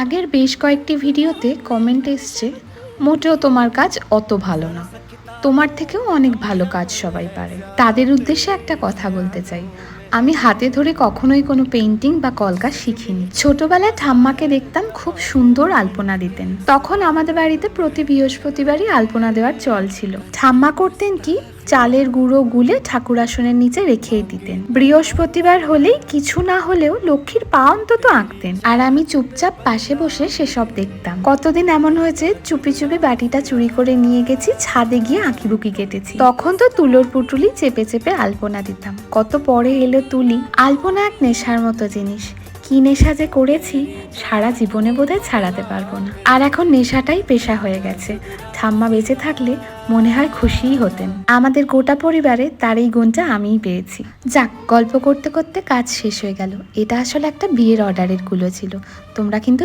আগের বেশ কয়েকটি ভিডিওতে কমেন্ট এসছে, মোটেও তোমার কাজ অত ভালো না, তোমার থেকেও অনেক ভালো কাজ সবাই পারে। তাদের উদ্দেশ্যে একটা কথা বলতে চাই, আমি হাতে ধরে কখনোই কোনো পেইন্টিং বা কলকা শিখিনি। ছোটবেলায় ঠাম্মাকে দেখতাম খুব সুন্দর আলপনা দিতেন। তখন আমাদের বাড়িতে প্রতি বৃহস্পতিবারই আলপনা দেওয়ার চল ছিল। ঠাম্মা করতেন কি, চালের গুঁড়ো গুলে ঠাকুর আসনের নিচে রেখেই দিতেন। বৃহস্পতিবার হলেই কিছু না হলেও লক্ষ্মীর পা অন্তত আঁকতেন, আর আমি চুপচাপ পাশে বসে সেসব দেখতাম। কতদিন এমন হয়েছে চুপি চুপি বাটিটা চুরি করে নিয়ে গেছি, ছাদে গিয়ে আঁকিবুকি কেটেছি। তখন তো তুলোর পুটুলি চেপে চেপে আলপনা দিতাম। কত পরে এলো তুলি। আলপনা এক নেশার মতো জিনিস, কি নেশা যে করেছি সারা জীবনে বোধহয় ছাড়াতে পারবো না। আর এখন নেশাটাই পেশা হয়ে গেছে। ঠাম্মা বেঁচে থাকলে মনে হয় খুশিই হতেন। আমাদের গোটা পরিবারে তার এই গুণটা আমিই পেয়েছি। যাক, গল্প করতে করতে কাজ শেষ হয়ে গেল। এটা আসলে একটা বিয়ের অর্ডারের গুলো ছিল, তোমরা কিন্তু